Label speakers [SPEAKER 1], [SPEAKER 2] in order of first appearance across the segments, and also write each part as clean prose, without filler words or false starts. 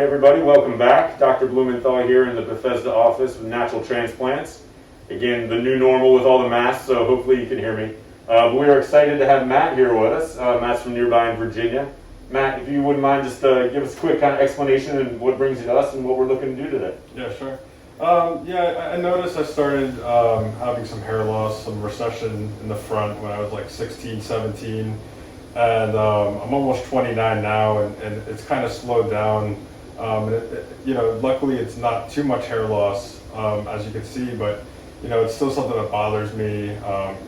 [SPEAKER 1] right, everybody, welcome back. Dr. Blumenthal here in the Bethesda office with Natural Transplants. Again, the new normal with all the masks, so hopefully you can hear me. We are excited to have Matt here with us. Matt's from nearby in Virginia. Matt, if you wouldn't mind, just give us a quick kind of explanation and what brings you to us and what we're looking to do today.
[SPEAKER 2] Yeah, sure. I noticed I started having some hair loss, some recession in the front when I was like 16, 17. And I'm almost 29 now, and it's kind of slowed down. Luckily it's not too much hair loss, as you can see, but it's still something that bothers me.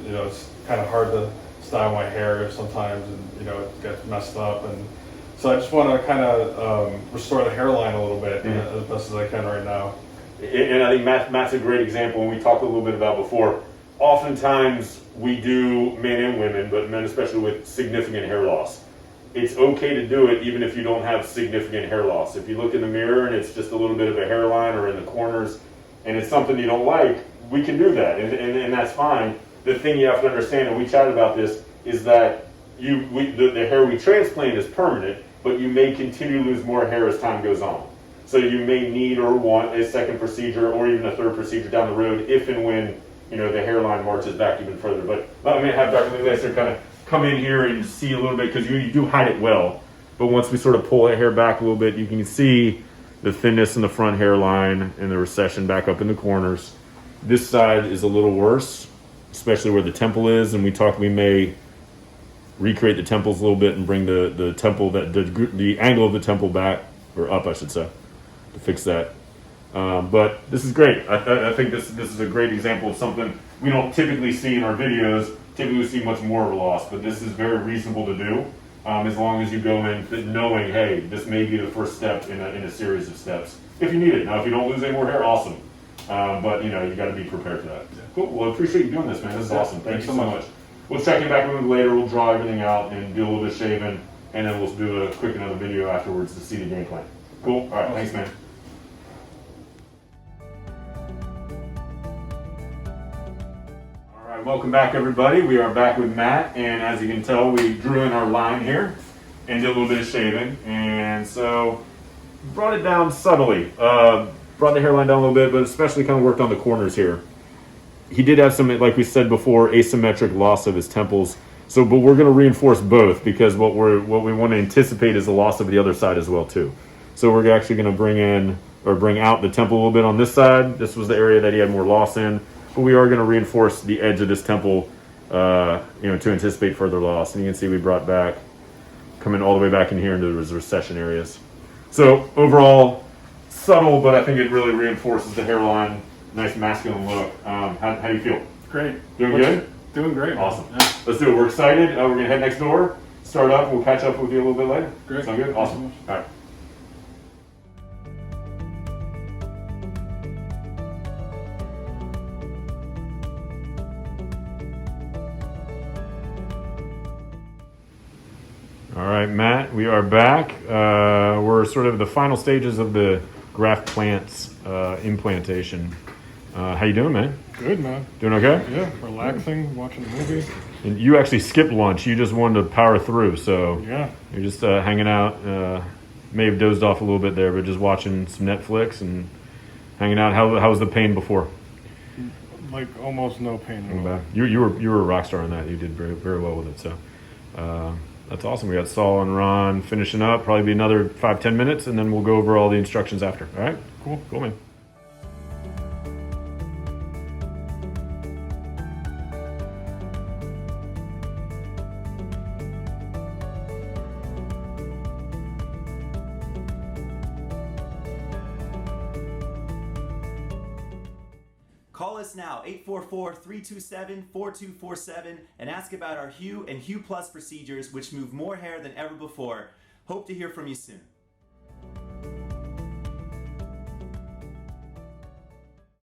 [SPEAKER 2] It's kind of hard to style my hair sometimes, and it gets messed up. And so I just want to kind of restore the hairline a little bit as best as I can right now.
[SPEAKER 1] And I think Matt's a great example, and we talked a little bit about before. Oftentimes we do, men and women, but men especially, with significant hair loss. It's okay to do it even if you don't have significant hair loss. If you look in the mirror and it's just a little bit of a hairline or in the corners and it's something you don't like, we can do that, and that's fine. The thing you have to understand, and we chatted about this, is that the hair we transplant is permanent, but you may continue to lose more hair as time goes on. So you may need or want a second procedure or even a third procedure down the road if and when the hairline marches back even further. But I'm going to have Dr. Lee kind of come in here and see a little bit, because you do hide it well. But once we sort of pull the hair back a little bit, you can see the thinness in the front hairline and the recession back up in the corners. This side is a little worse, especially where the temple is. And we may recreate the temples a little bit and bring the temple, the angle of the temple back, or up, I should say, to fix that. But this is great. I think this is a great example of something we don't typically see in our videos. Typically we see much more of a loss, but this is very reasonable to do, as long as you go in knowing, hey, this may be the first step in a series of steps if you need it. Now, if you don't lose any more hair, awesome. But you got to be prepared for that. Yeah. Cool. Well, I appreciate you doing this, man. This is awesome. Thank you so much. We'll check in back a little later. We'll draw everything out and do a little bit of shaving, and then we'll do another video afterwards to see the game plan. Cool. All right. Awesome. Thanks, man. Welcome back, everybody. We are back with Matt, and as you can tell, we drew in our line here and did a little bit of shaving, and so brought it down subtly. Brought the hairline down a little bit, but especially kind of worked on the corners here. He did have some, like we said before, asymmetric loss of his temples. But we're going to reinforce both, because what we want to anticipate is the loss of the other side as well too. So we're actually going to bring out the temple a little bit on this side. This was the area that he had more loss in. But we are going to reinforce the edge of this temple, to anticipate further loss. And you can see we brought back, coming all the way back in here into the recession areas. So overall, subtle, but I think it really reinforces the hairline. Nice masculine look. How do you feel?
[SPEAKER 2] Great.
[SPEAKER 1] Doing good?
[SPEAKER 2] Doing great.
[SPEAKER 1] Awesome.
[SPEAKER 2] Yeah.
[SPEAKER 1] Let's do it. We're excited. We're going to head next door, start up, and we'll catch up with you a little bit later.
[SPEAKER 2] Great.
[SPEAKER 1] Sound good? Awesome. All right. All right, Matt, we are back. We're sort of the final stages of the graft plants implantation. How you doing, man?
[SPEAKER 2] Good, man.
[SPEAKER 1] Doing okay?
[SPEAKER 2] Yeah, relaxing, watching a movie.
[SPEAKER 1] And you actually skipped lunch. You just wanted to power through, so
[SPEAKER 2] yeah,
[SPEAKER 1] you're just hanging out. May have dozed off a little bit there, but just watching some Netflix and hanging out. How was the pain before?
[SPEAKER 2] Like almost no pain.
[SPEAKER 1] You were a rock star on that. You did very, very well with it. So. That's awesome. We got Saul and Ron finishing up. Probably be another 5-10 minutes, and then we'll go over all the instructions after. All right? Cool, man.
[SPEAKER 3] Call us now, 844-327-4247, and ask about our Hue and Hue Plus procedures, which move more hair than ever before. Hope to hear from you soon.